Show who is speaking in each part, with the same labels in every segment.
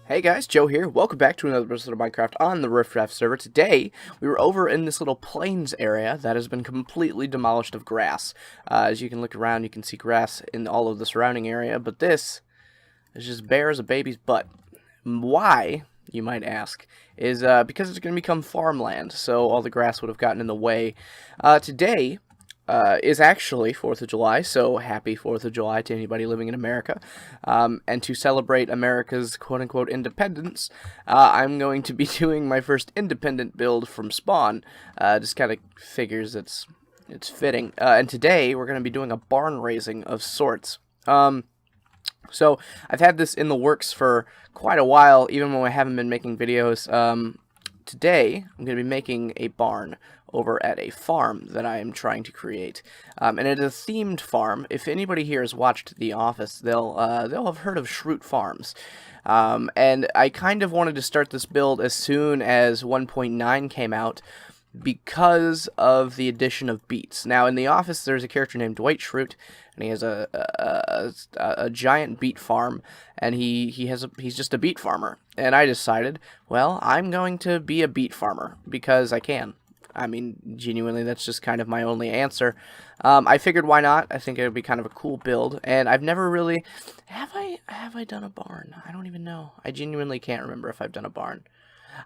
Speaker 1: Hey guys, Joe here. Welcome back to another episode of Minecraft on the RiffRaft server. Today, we were over in this little plains area that has been completely demolished of grass. As you can look around, you can see grass in all of the surrounding area, but this is just bare as a baby's butt. Why, you might ask, is because it's going to become farmland, so all the grass would have gotten in the way. Today is actually 4th of July, so happy 4th of July to anybody living in America. And to celebrate America's quote-unquote independence, I'm going to be doing my first independent build from spawn. Just kind of figures it's fitting. And today, we're going to be doing a barn raising of sorts. So, I've had this in the works for quite a while, even when I haven't been making videos. Today, I'm going to be making a barn over at a farm that I am trying to create. And it is a themed farm. If anybody here has watched The Office, they'll have heard of Schrute Farms. And I kind of wanted to start this build as soon as 1.9 came out because of the addition of beets. Now, in The Office, there's a character named Dwight Schrute, and he has a giant beet farm, and he's just a beet farmer. And I decided, well, I'm going to be a beet farmer because I can. I mean, genuinely, that's just kind of my only answer. I figured, why not? I think it would be kind of a cool build, and I've never really... Have I done a barn? I don't even know. I genuinely can't remember if I've done a barn.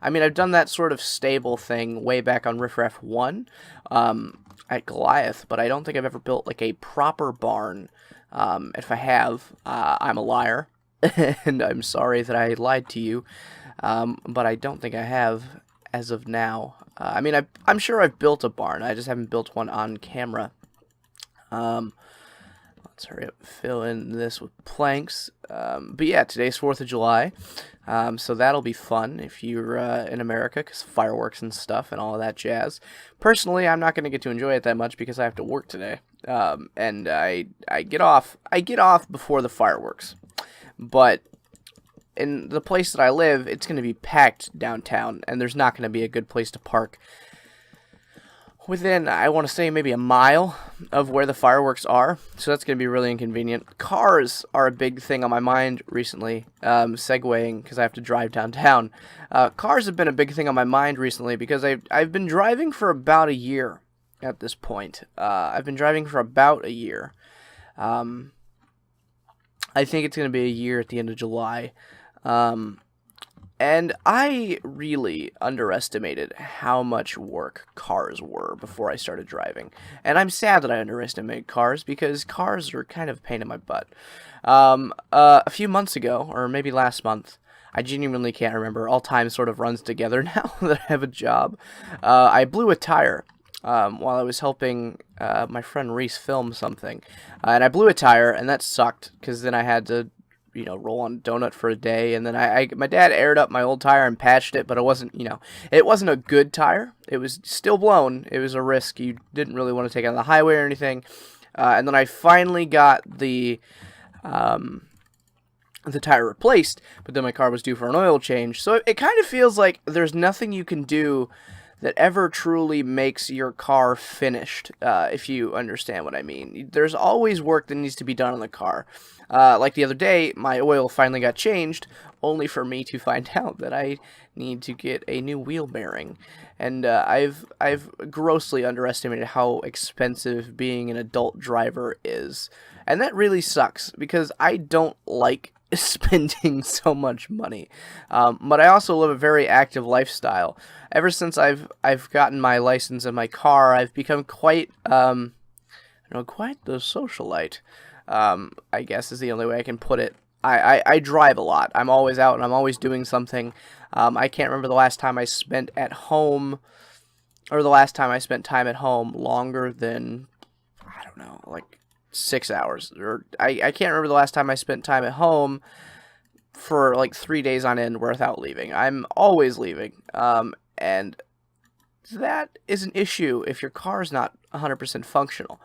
Speaker 1: I mean, I've done that sort of stable thing way back on RiffRaft3 at Goliath, but I don't think I've ever built, like, a proper barn. If I have, I'm a liar, and I'm sorry that I lied to you, but I don't think I have as of now. I mean, I'm sure I've built a barn. I just haven't built one on camera. Let's hurry up, fill in this with planks. But yeah, today's 4th of July, so that'll be fun if you're in America, because fireworks and stuff and all of that jazz. Personally, I'm not going to get to enjoy it that much because I have to work today, and I get off before the fireworks. But in the place that I live, it's going to be packed downtown, and there's not going to be a good place to park within, I want to say, maybe a mile of where the fireworks are, so that's going to be really inconvenient. Cars are a big thing on my mind recently, segueing, because I have to drive downtown. Cars have been a big thing on my mind recently, because I've been driving for about a year at this point. I've been driving for about a year. I think it's going to be a year at the end of July. And I really underestimated how much work cars were before I started driving. And I'm sad that I underestimated cars, because cars are kind of a pain in my butt. A few months ago, or maybe last month, I genuinely can't remember, all time sort of runs together now that I have a job, I blew a tire while I was helping my friend Reese film something. And I blew a tire, and that sucked, because then I had to roll on a donut for a day, and then my dad aired up my old tire and patched it, but it wasn't, it wasn't a good tire. It was still blown. It was a risk you didn't really want to take on the highway or anything. And then I finally got the tire replaced, but then my car was due for an oil change. So it kind of feels like there's nothing you can do that ever truly makes your car finished, if you understand what I mean. There's always work that needs to be done on the car. Like the other day, my oil finally got changed, only for me to find out that I need to get a new wheel bearing. And I've grossly underestimated how expensive being an adult driver is. And that really sucks, because I don't like spending so much money, but I also live a very active lifestyle. Ever since I've gotten my license in my car, I've become quite quite the socialite. I guess is the only way I can put it. I drive a lot. I'm always out and I'm always doing something. I can't remember the last time I spent at home, or the last time I spent time at home longer than, I don't know, like 6 hours, or I can't remember the last time I spent time at home for like 3 days on end without leaving. I'm always leaving, and that is an issue if your car's not 100% functional.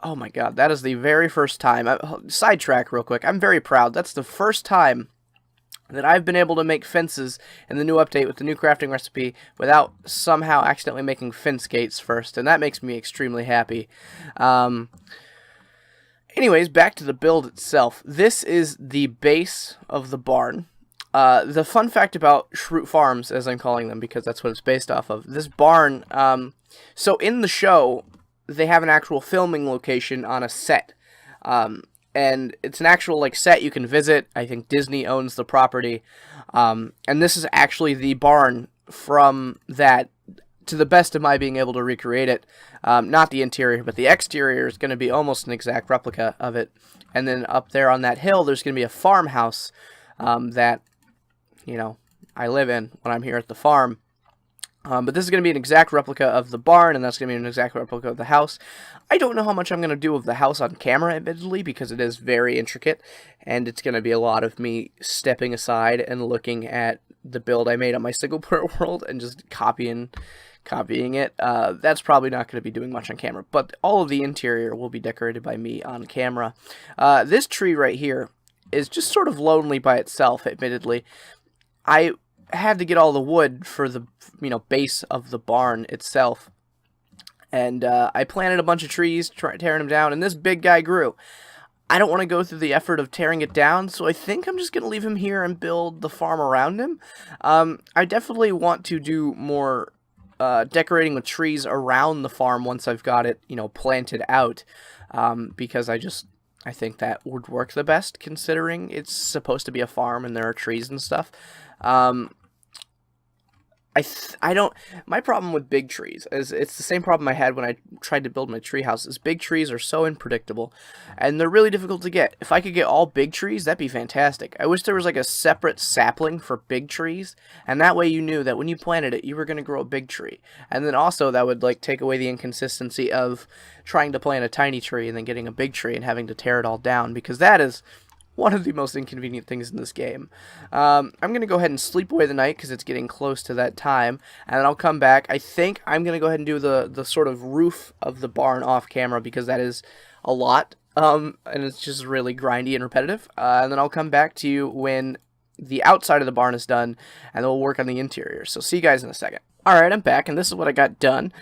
Speaker 1: Oh my god, that is the very first time. Sidetrack real quick. I'm very proud. That's the first time that I've been able to make fences in the new update with the new crafting recipe without somehow accidentally making fence gates first, and that makes me extremely happy. Anyways, back to the build itself. This is the base of the barn. The fun fact about Schrute Farms, as I'm calling them, because that's what it's based off of, this barn, so in the show, they have an actual filming location on a set, and it's an actual, like, set you can visit. I think Disney owns the property, and this is actually the barn from that, to the best of my being able to recreate it. Not the interior, but the exterior is going to be almost an exact replica of it, and then up there on that hill, there's going to be a farmhouse, that, you know, I live in when I'm here at the farm. But this is going to be an exact replica of the barn, and that's going to be an exact replica of the house. I don't know how much I'm going to do of the house on camera, admittedly, because it is very intricate, and it's going to be a lot of me stepping aside and looking at the build I made on my single-player world and just copying it. That's probably not going to be doing much on camera, but all of the interior will be decorated by me on camera. This tree right here is just sort of lonely by itself, admittedly. I had to get all the wood for the, base of the barn itself, and I planted a bunch of trees, tearing them down, and this big guy grew. I don't want to go through the effort of tearing it down, so I think I'm just going to leave him here and build the farm around him. I definitely want to do more decorating with trees around the farm once I've got it, planted out, because I think that would work the best, considering it's supposed to be a farm and there are trees and stuff. My problem with big trees is it's the same problem I had when I tried to build my tree house, is big trees are so unpredictable, and they're really difficult to get. If I could get all big trees, that'd be fantastic. I wish there was like a separate sapling for big trees, and that way you knew that when you planted it, you were going to grow a big tree. And then also that would like take away the inconsistency of trying to plant a tiny tree and then getting a big tree and having to tear it all down, because that is one of the most inconvenient things in this game. I'm going to go ahead and sleep away the night because it's getting close to that time, and then I'll come back. I think I'm going to go ahead and do the sort of roof of the barn off camera, because that is a lot, and it's just really grindy and repetitive. And then I'll come back to you when the outside of the barn is done, and then we'll work on the interior. So see you guys in a second. Alright, I'm back, and this is what I got done.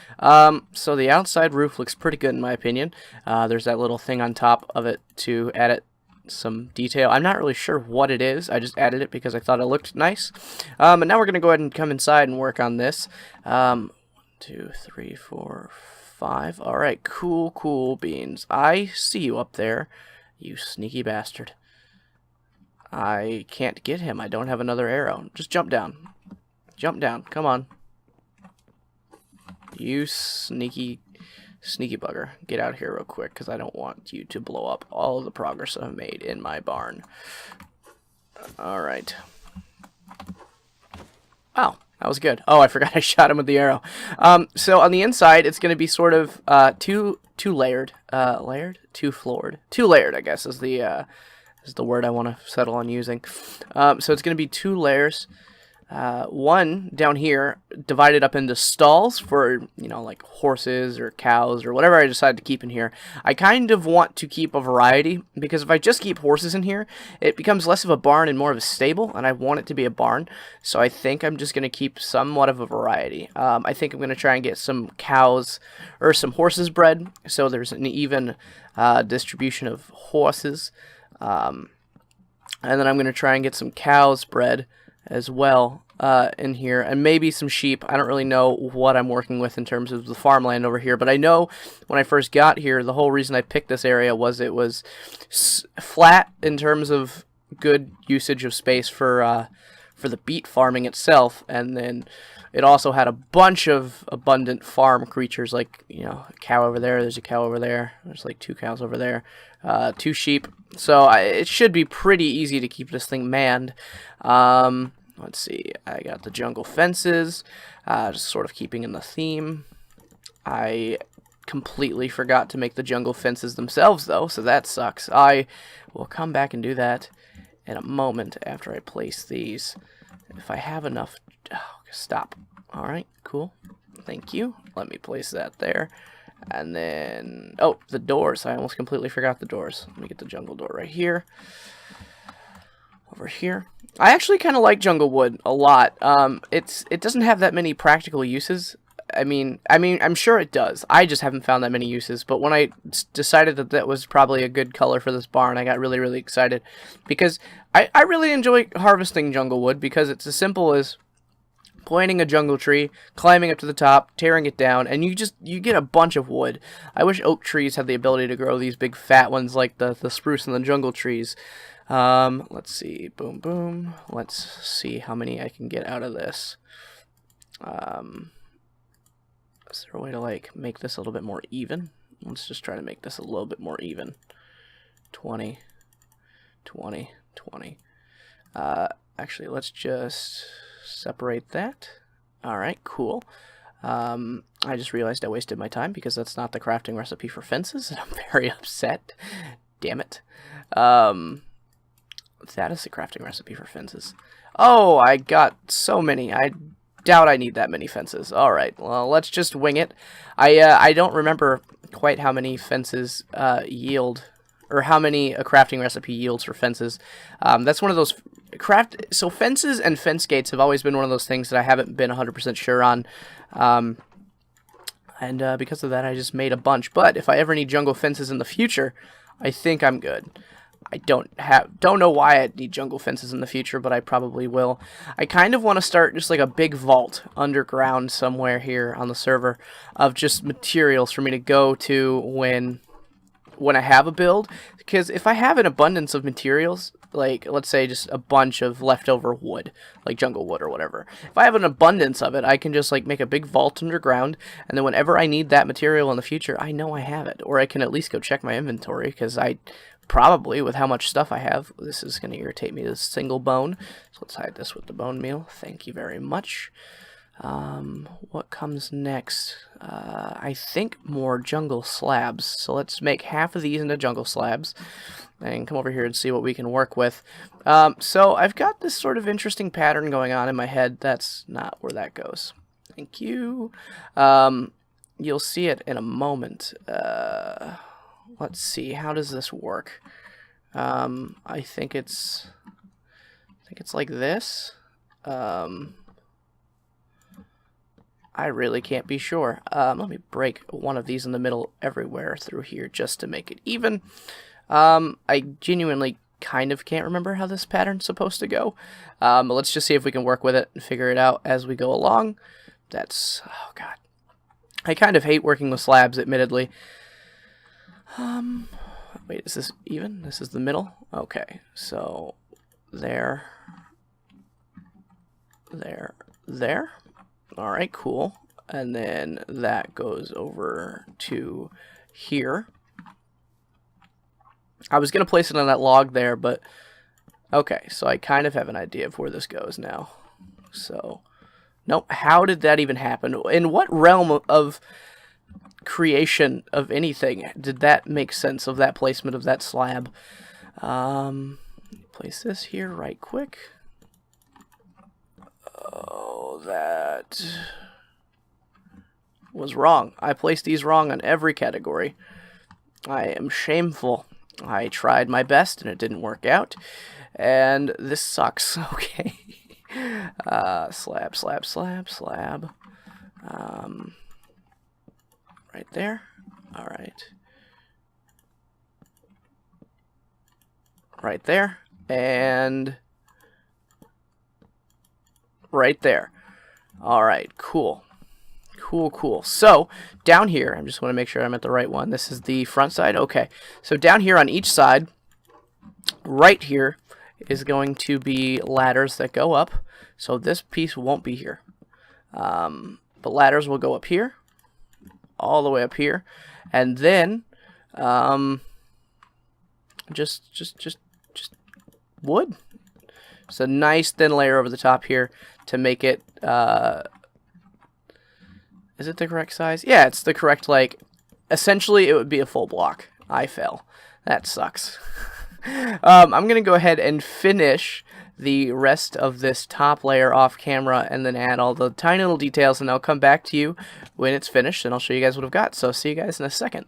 Speaker 1: So the outside roof looks pretty good in my opinion. There's that little thing on top of it to add it some detail. I'm not really sure what it is. I just added it because I thought it looked nice. And now we're going to go ahead and come inside and work on this. 1, 2, 3, 4, 5. Alright, cool beans. I see you up there, you sneaky bastard. I can't get him. I don't have another arrow. Just jump down. Jump down. Come on. You sneaky bugger. Get out of here real quick, because I don't want you to blow up all of the progress I've made in my barn. Alright. Wow, that was good. Oh, I forgot I shot him with the arrow. So on the inside, it's going to be sort of two-layered. Two-layered, I guess, is the word I want to settle on using. So it's going to be 2 layers. One down here divided up into stalls for, like horses or cows or whatever I decide to keep in here. I kind of want to keep a variety, because if I just keep horses in here, it becomes less of a barn and more of a stable, and I want it to be a barn. So I think I'm just going to keep somewhat of a variety. I think I'm going to try and get some cows or some horses bred, so there's an even distribution of horses. And then I'm going to try and get some cows bred as well in here, and maybe some sheep. I don't really know what I'm working with in terms of the farmland over here, but I know when I first got here, the whole reason I picked this area was it was flat in terms of good usage of space for the beet farming itself, and then it also had a bunch of abundant farm creatures, like, a cow over there, there's a cow over there, there's like 2 cows over there, 2 sheep, so it should be pretty easy to keep this thing manned. Let's see, I got the jungle fences, just sort of keeping in the theme. I completely forgot to make the jungle fences themselves, though, so that sucks. I will come back and do that in a moment after I place these. If I have enough... Oh, stop. Alright, cool. Thank you. Let me place that there. And then... Oh, the doors. I almost completely forgot the doors. Let me get the jungle door right here. Over here. I actually kind of like jungle wood a lot. It doesn't have that many practical uses. I'm sure it does. I just haven't found that many uses. But when I decided that that was probably a good color for this barn, I got really, really excited because I really enjoy harvesting jungle wood because it's as simple as planting a jungle tree, climbing up to the top, tearing it down, and you get a bunch of wood. I wish oak trees had the ability to grow these big fat ones like the spruce and the jungle trees. Let's see, boom, boom. Let's see how many I can get out of this. Is there a way to like make this a little bit more even? Let's just try to make this a little bit more even. 20, 20, 20. Actually, let's just separate that. Alright, cool. I just realized I wasted my time because that's not the crafting recipe for fences, and I'm very upset. Damn it. That is the crafting recipe for fences. Oh, I got so many. I doubt I need that many fences. Alright, well, let's just wing it. I don't remember quite how many fences yield, or how many a crafting recipe yields for fences. That's one of those so fences and fence gates have always been one of those things that I haven't been 100% sure on. And because of that, I just made a bunch. But if I ever need jungle fences in the future, I think I'm good. I don't know why I need jungle fences in the future, but I probably will. I kind of want to start just like a big vault underground somewhere here on the server of just materials for me to go to when I have a build. Because if I have an abundance of materials, like let's say just a bunch of leftover wood, like jungle wood or whatever, if I have an abundance of it, I can just like make a big vault underground, and then whenever I need that material in the future, I know I have it, or I can at least go check my inventory, because I probably, with how much stuff I have, this is going to irritate me, this single bone. So let's hide this with the bone meal. Thank you very much. What comes next? I think more jungle slabs. So let's make half of these into jungle slabs and come over here and see what we can work with. So I've got this sort of interesting pattern going on in my head. That's not where that goes. Thank you. You'll see it in a moment. Let's see, how does this work? I think it's like this. I really can't be sure. Let me break one of these in the middle everywhere through here just to make it even. I genuinely kind of can't remember how this pattern's supposed to go. But let's just see if we can work with it and figure it out as we go along. Oh god. I kind of hate working with slabs, admittedly. Wait, is this even? This is the middle? Okay, so there. Alright, cool. And then that goes over to here. I was going to place it on that log there, but okay, so I kind of have an idea of where this goes now. So, nope, how did that even happen? In what realm of creation of anything did that make sense, of that placement of that slab? Place this here right quick. Oh, that was wrong. I placed these wrong on every category. I am shameful. I tried my best and it didn't work out, and this sucks. Okay. Slab. Right there. Alright. Right there. And right there. Alright, cool. Cool. So, down here, I just want to make sure I'm at the right one. This is the front side. Okay. So, down here on each side, right here, is going to be ladders that go up. So, this piece won't be here. But ladders will go up here, all the way up here, and then just wood. So nice thin layer over the top here to make it is it the correct size? Yeah, it's the correct, like, essentially it would be a full block. I fell. That sucks. I'm gonna go ahead and finish the rest of this top layer off camera and then add all the tiny little details, and I'll come back to you when it's finished and I'll show you guys what I've got. So see you guys in a second.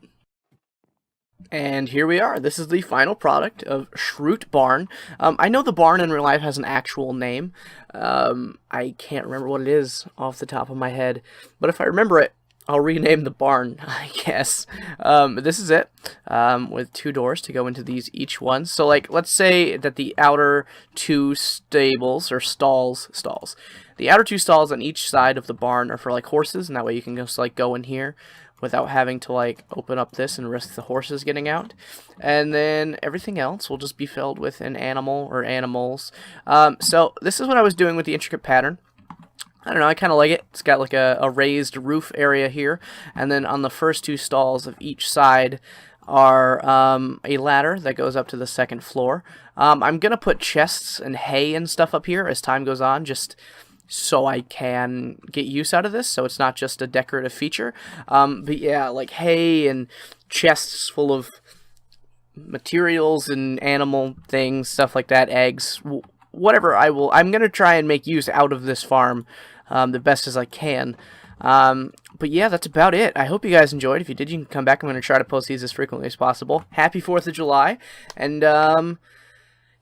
Speaker 1: And here we are. This is the final product of Schrute Barn. I know the barn in real life has an actual name. I can't remember what it is off the top of my head, but if I remember it, I'll rename the barn, I guess. This is it, with 2 doors to go into these each one. So, like, let's say that the outer 2 stables, or stalls, the outer 2 stalls on each side of the barn are for, like, horses, and that way you can just, like, go in here without having to, like, open up this and risk the horses getting out. And then everything else will just be filled with an animal or animals. So this is what I was doing with the intricate pattern. I don't know, I kind of like it. It's got like a raised roof area here, and then on the first 2 stalls of each side are a ladder that goes up to the 2nd floor. I'm going to put chests and hay and stuff up here as time goes on, just so I can get use out of this, so it's not just a decorative feature. But yeah, like hay and chests full of materials and animal things, stuff like that, eggs, whatever. I'm going to try and make use out of this farm the best as I can. But yeah, that's about it. I hope you guys enjoyed. If you did, you can come back. I'm going to try to post these as frequently as possible. Happy 4th of July, and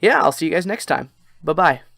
Speaker 1: yeah, I'll see you guys next time. Bye-bye.